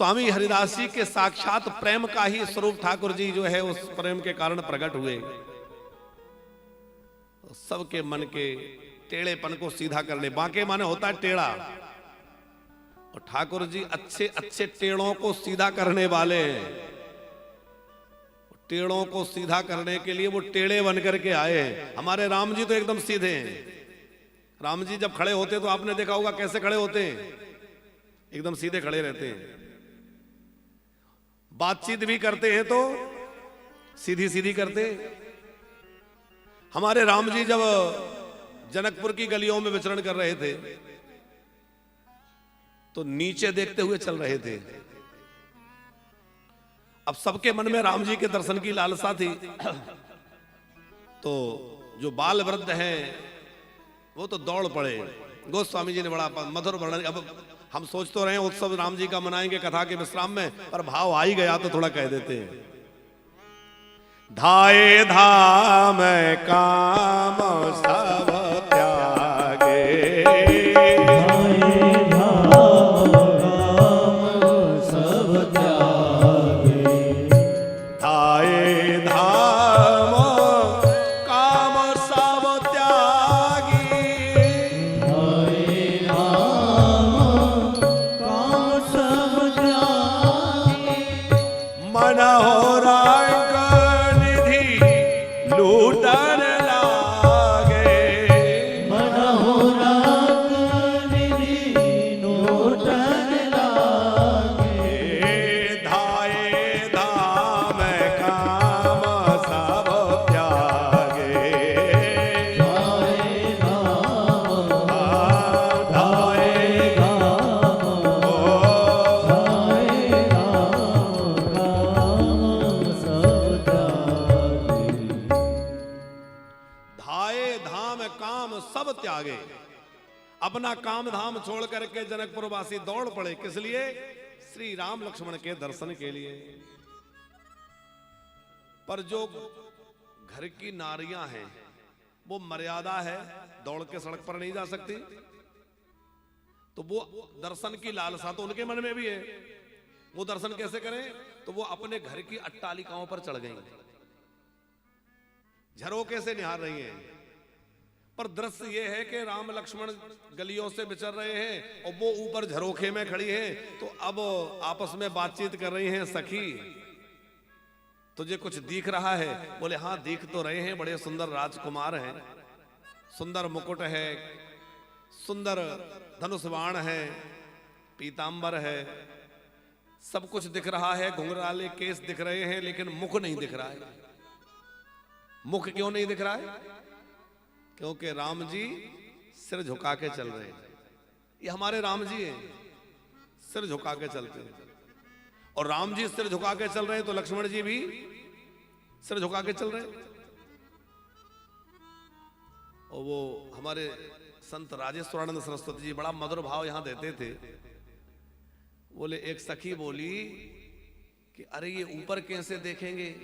स्वामी हरिदास जी के साक्षात प्रेम का ही स्वरूप ठाकुर जी जो है उस प्रेम के कारण प्रकट हुए। सबके मन के टेढ़ेपन को सीधा करने, बांके माने होता है टेढ़ा, और ठाकुर जी अच्छे अच्छे टेढ़ों को सीधा करने वाले हैं। टेढ़ों को सीधा करने के लिए वो टेढ़े बन करके आए हैं। हमारे राम जी तो एकदम सीधे हैं। राम जी जब खड़े होते तो आपने देखा होगा कैसे खड़े होते हैं, एकदम सीधे खड़े रहते हैं। बातचीत भी करते हैं तो सीधी सीधी करते। हमारे राम जी जब जनकपुर की गलियों में विचरण कर रहे थे तो नीचे देखते हुए चल रहे थे। अब सबके मन में राम जी के दर्शन की लालसा थी, तो जो बाल वृद्ध हैं वो तो दौड़ पड़े। गोस्वामी जी ने बड़ा मधुर वर्णन। अब हम सोच तो रहे हैं उत्सव राम जी का मनाएंगे कथा के विश्राम में, पर भाव आ ही गया तो थोड़ा कह देते हैं। धाये धाम काम सब त्यागे, अपना काम धाम छोड़ करके जनकपुर वासी दौड़ पड़े। किस लिए? श्री राम लक्ष्मण के दर्शन के लिए। पर जो घर की नारियां हैं वो मर्यादा है, दौड़ के सड़क पर नहीं जा सकती, तो वो दर्शन की लालसा तो उनके मन में भी है। वो दर्शन कैसे करें? तो वो अपने घर की अट्टालिकाओं पर चढ़ गई, झरोके से निहार रही हैं। पर दृश्य ये है कि राम लक्ष्मण गलियों से विचर रहे हैं और वो ऊपर झरोखे में खड़ी हैं, तो अब आपस में बातचीत कर रही हैं। सखी तुझे कुछ दिख रहा है? बोले हाँ दिख तो रहे हैं, बड़े सुंदर राजकुमार हैं, सुंदर मुकुट है, सुंदर धनुष बाण है, पीतांबर है, सब कुछ दिख रहा है, घुंघराले केस दिख रहे हैं, लेकिन मुख नहीं दिख रहा है। मुख क्यों नहीं दिख रहा है? क्योंकि राम जी सिर झुका के चल रहे हैं। ये हमारे राम जी हैं, सिर झुका के चलते हैं। और राम जी सिर झुका के चल रहे हैं तो लक्ष्मण जी भी सिर झुका के चल रहे हैं। और वो हमारे संत राजेश्वरानंद सरस्वती जी बड़ा मधुर भाव यहां देते थे। बोले एक सखी बोली कि अरे ये ऊपर कैसे देखेंगे?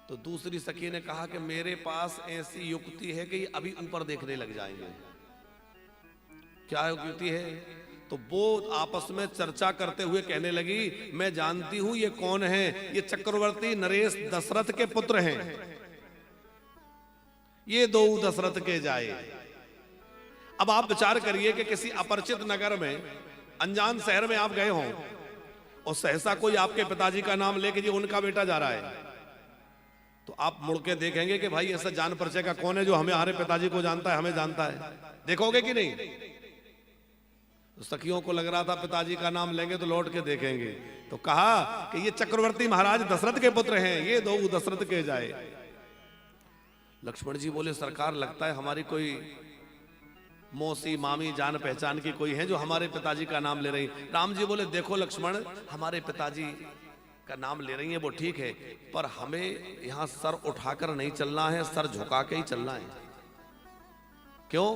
तो दूसरी सखी ने कहा कि मेरे पास ऐसी युक्ति है कि ये अभी ऊपर देखने लग जाएंगे। क्या युक्ति है? तो वो आपस में चर्चा करते हुए कहने लगी, मैं जानती हूं ये कौन है, ये चक्रवर्ती नरेश दशरथ के पुत्र हैं, ये दो दशरथ के जाए। अब आप विचार करिए कि किसी अपरिचित नगर में, अनजान शहर में आप गए हों और सहसा कोई आपके पिताजी का नाम लेके जी उनका बेटा जा रहा है, तो आप मुड़ के देखेंगे कि भाई ऐसा जान परिचय का कौन है जो हमें, हमारे पिताजी को जानता है, हमें जानता है? देखोगे कि नहीं? तो सखियों को लग रहा था पिताजी का नाम लेंगे तो लौट के देखेंगे, तो कहा कि ये चक्रवर्ती महाराज दशरथ के पुत्र हैं, ये दो दशरथ के जाए। लक्ष्मण जी बोले सरकार लगता है हमारी कोई मौसी मामी जान पहचान की कोई है जो हमारे पिताजी का नाम ले रही। राम जी बोले देखो लक्ष्मण, हमारे पिताजी का नाम ले रही है वो ठीक है, पर हमें यहां सर उठाकर नहीं चलना है, सर झुका के ही चलना है। क्यों?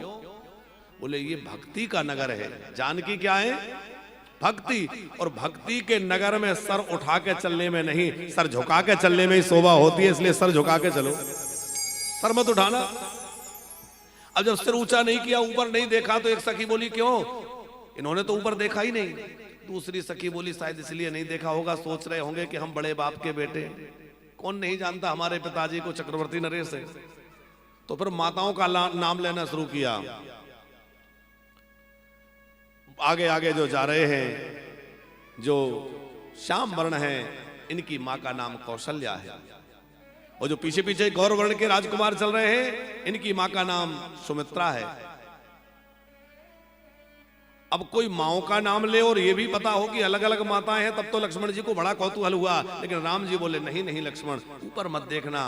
बोले ये भक्ति का नगर है। जानकी क्या है? भक्ति। और भक्ति के नगर में सर उठा के चलने में नहीं, सर झुका के चलने में ही शोभा होती है, इसलिए सर झुका के चलो, सर मत उठाना। अब जब सिर ऊंचा नहीं किया, ऊपर नहीं देखा, तो एक सखी बोली क्यों? इन्होंने तो ऊपर देखा ही नहीं। दूसरी सखी बोली शायद इसलिए नहीं देखा होगा, सोच रहे होंगे कि हम बड़े बाप के बेटे, कौन नहीं जानता हमारे पिताजी को चक्रवर्ती नरेश है। तो फिर माताओं का नाम लेना शुरू किया। आगे आगे जो जा रहे हैं, जो श्याम वर्ण है, इनकी मां का नाम कौशल्या है, और जो पीछे पीछे गौर वर्ण के राजकुमार चल रहे हैं, इनकी मां का नाम सुमित्रा है। अब कोई माओ का नाम ले और ये भी पता हो कि अलग अलग माताएं हैं, तब तो लक्ष्मण जी को बड़ा कौतूहल हुआ। लेकिन राम जी बोले नहीं नहीं लक्ष्मण, ऊपर मत देखना।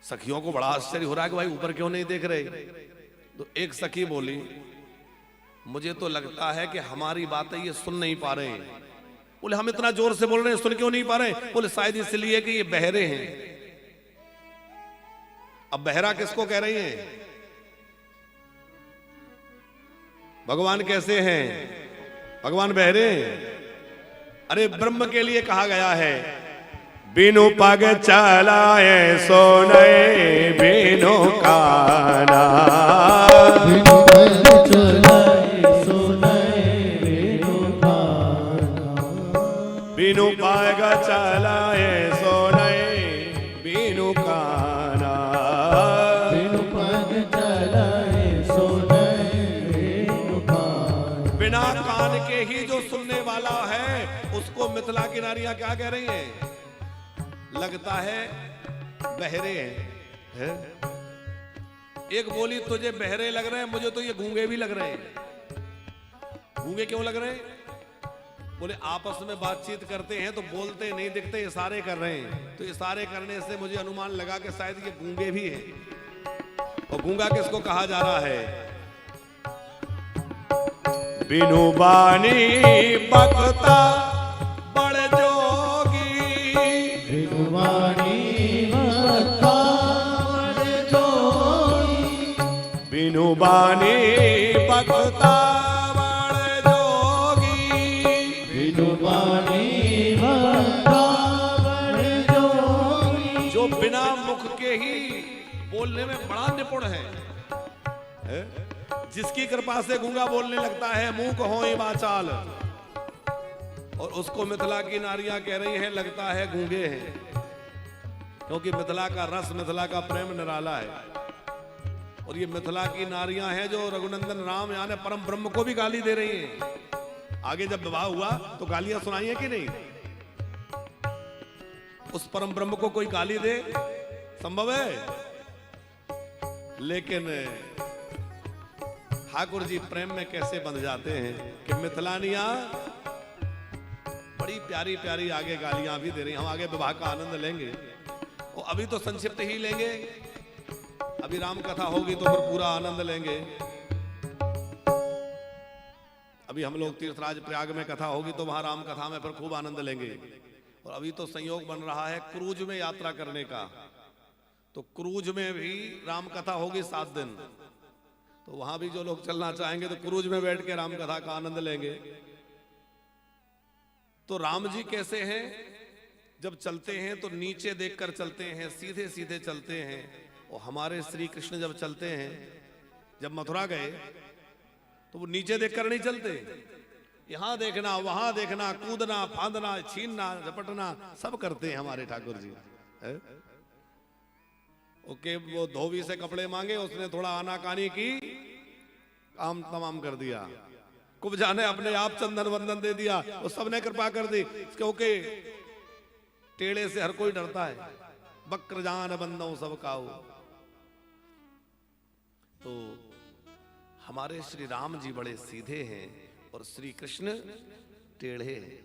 सखियों को बड़ा आश्चर्य हो रहा है कि भाई ऊपर क्यों नहीं देख रहे। तो एक सखी बोली, मुझे तो लगता है कि हमारी बातें ये सुन नहीं पा रहे हैं। बोले हम इतना जोर से बोल रहे हैं, सुन क्यों नहीं पा रहे। बोले शायद इसलिए कि ये बहरे हैं। अब बहरा किसको कह रही हैं? भगवान कैसे हैं? भगवान बहरे हैं? अरे ब्रह्म के लिए कहा गया है, बिनु पग चलाए सोने बिनु काना, बिनु पग चलाए सोने बिनु काना, बिनु पग चलाए सोने बिनु काना, बिनु पग चलाए सोने बिनु काना। बिना कान के ही जो सुनने वाला है उसको मिथिला की नारियां क्या कह रही हैं? लगता है बहरे हैं। एक बोली तुझे बहरे लग रहे हैं, मुझे तो ये गूंगे भी लग रहे हैं। गूंगे क्यों लग रहे हैं? बोले आपस में बातचीत करते हैं तो बोलते नहीं दिखते, इशारे कर रहे हैं। तो इशारे करने से मुझे अनुमान लगा कि शायद ये गूंगे भी हैं। और गूंगा किसको कहा जा रहा है? बिनु बानी बकता बड़ जोगी, बिनु बानी बकता बड़ जोगी, बिनु बानी बकता बड़ जोगी, बिनु बानी बकता बड़ जोगी। जो बिना मुख के ही बोलने में बड़ा निपुण है, जिसकी कृपा से गूंगा बोलने लगता है, मुंह को होए बाचाल, और उसको मिथिला की नारियां कह रही हैं लगता है गूंगे हैं। क्योंकि मिथिला का रस, मिथिला का प्रेम निराला है। और ये मिथिला की नारियां हैं जो रघुनंदन राम यानी परम ब्रह्म को भी गाली दे रही हैं। आगे जब विवाह हुआ तो गालियां सुनाई है कि नहीं? उस परम ब्रह्म को कोई गाली दे संभव है? लेकिन ठाकुर जी प्रेम में कैसे बंध जाते हैं कि मिथिलानियां बड़ी प्यारी प्यारी आगे गालियां भी दे रही। हम आगे विवाह का आनंद लेंगे, और अभी तो संक्षिप्त ही लेंगे। अभी राम कथा होगी तो फिर पूरा आनंद लेंगे। अभी हम लोग तीर्थराज प्रयाग में कथा होगी तो वहां राम कथा में फिर खूब आनंद लेंगे। और अभी तो संयोग बन रहा है क्रूज में यात्रा करने का, तो क्रूज में भी राम कथा होगी 7 दिन। तो वहां भी जो लोग चलना चाहेंगे तो क्रूज में बैठ के राम कथा का आनंद लेंगे। तो राम जी कैसे हैं? जब चलते हैं तो नीचे देखकर चलते हैं, सीधे सीधे चलते हैं। और हमारे श्री कृष्ण जब चलते हैं, जब मथुरा गए तो वो नीचे देखकर नहीं चलते, यहां देखना, वहां देखना, कूदना, फांदना, छीनना, झपटना सब करते हैं हमारे ठाकुर जी। ओके, वो धोबी से कपड़े मांगे, उसने थोड़ा आनाकानी की, काम तमाम कर दिया। कुछ जाने अपने आप चंदन वंदन दे दिया, वो सबने कृपा कर दी। क्योंकि टेढ़े से हर कोई डरता है। बक्र जान बंदों सब काऊ। तो हमारे श्री राम जी बड़े सीधे हैं और श्री कृष्ण टेढ़े हैं।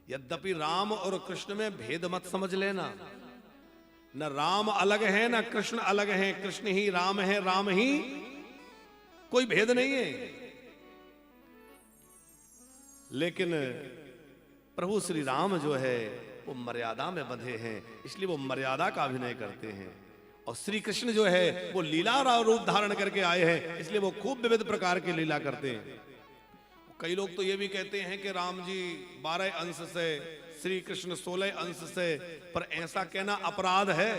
यद्यपि राम और कृष्ण में भेद मत समझ लेना, न राम अलग है न कृष्ण अलग है, कृष्ण ही राम है, राम ही, कोई भेद नहीं है। लेकिन प्रभु श्री राम जो है वो मर्यादा में बंधे हैं, इसलिए वो मर्यादा का अभिनय करते हैं। और श्री कृष्ण जो है वो लीला रूप धारण करके आए हैं, इसलिए वो खूब विविध प्रकार की लीला करते हैं। कई लोग तो ये भी कहते हैं कि राम जी 12 अंश से, श्री कृष्ण 16 अंश से, पर ऐसा कहना अपराध है।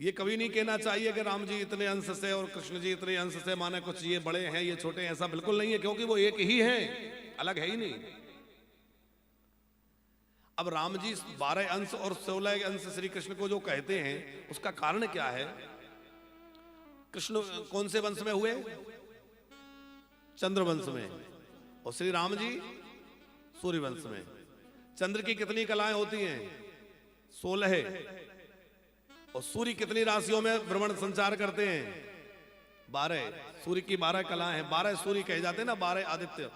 ये कभी नहीं कहना चाहिए कि राम जी इतने अंश से और कृष्ण जी इतने अंश से, माने कुछ ये बड़े हैं ये छोटे हैं, ऐसा बिल्कुल नहीं है, क्योंकि वो एक ही हैं, अलग है ही नहीं। अब राम जी 12 अंश और 16 अंश श्री कृष्ण को जो कहते हैं, उसका कारण क्या है? कृष्ण कौन से वंश में हुए? चंद्र वंश में, और श्री राम जी सूर्य वंश में। चंद्र की कितनी कलाएं होती हैं? 16। और सूर्य कितनी राशियों में भ्रमण संचार करते हैं? 12। सूर्य की 12 कलाएं हैं, 12 सूर्य कहे जाते हैं ना, 12 आदित्य।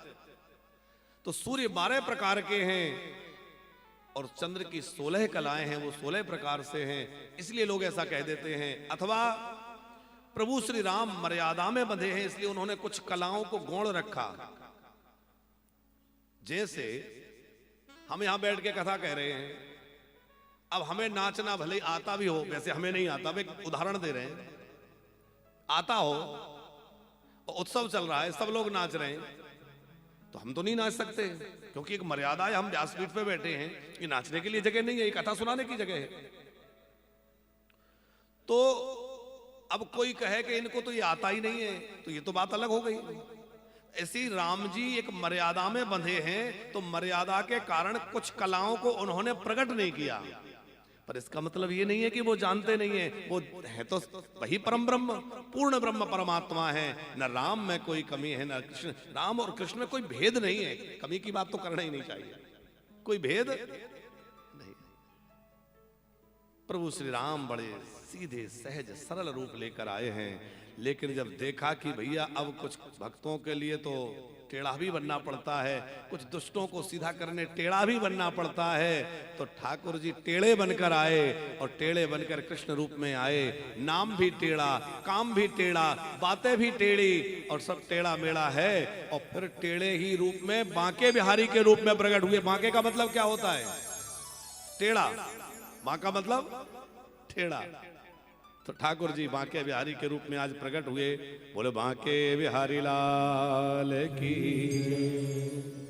तो सूर्य 12 प्रकार के हैं और चंद्र की 16 कलाएं हैं, वो 16 प्रकार से हैं, इसलिए लोग ऐसा कह देते हैं। अथवा प्रभु श्री राम मर्यादा में बंधे हैं, इसलिए उन्होंने कुछ कलाओं को गौण रखा। जैसे हम यहां बैठ के कथा कह रहे हैं, अब हमें नाचना भले आता भी हो, वैसे हमें नहीं आता, वे उदाहरण दे रहे हैं, आता हो, उत्सव चल रहा है, सब लोग नाच रहे हैं, तो हम तो नहीं नाच सकते, क्योंकि एक मर्यादा है। हम व्यासपीठ पे बैठे हैं, ये नाचने के लिए जगह नहीं है, ये कथा सुनाने की जगह है। तो अब कोई कहे कि इनको तो ये आता ही नहीं है, तो ये तो बात अलग हो गई। ऐसी राम जी एक मर्यादा में बंधे हैं, तो मर्यादा के कारण कुछ कलाओं को उन्होंने प्रकट नहीं किया, पर इसका मतलब ये नहीं है कि वो जानते नहीं है, वो है तो वही परम ब्रह्म, पूर्ण ब्रह्म परमात्मा है। न राम में कोई कमी है, न कृष्ण, राम और कृष्ण में कोई भेद नहीं है। कमी की बात तो करना ही नहीं चाहिए, कोई भेद नहीं। प्रभु श्री राम बड़े सीधे सहज सरल रूप लेकर आए हैं, लेकिन जब देखा कि भैया अब कुछ भक्तों के लिए तो टेढ़ा भी बनना पड़ता है, कुछ दुष्टों को सीधा करने टेढ़ा भी बनना पड़ता है, तो ठाकुर जी टेढ़े बनकर आए, और टेढ़े बनकर कृष्ण रूप में आए। नाम भी टेढ़ा, काम भी टेढ़ा, बातें भी टेढ़ी, और सब टेढ़ा मेढ़ा है। और फिर टेढ़े ही रूप में बांके बिहारी के रूप में प्रकट हुए। बांके का मतलब क्या होता है? टेढ़ा। बांका मतलब टेढ़ा। तो ठाकुर जी बांके बिहारी के रूप में आज प्रकट हुए। बोले बांके बिहारी लाल की।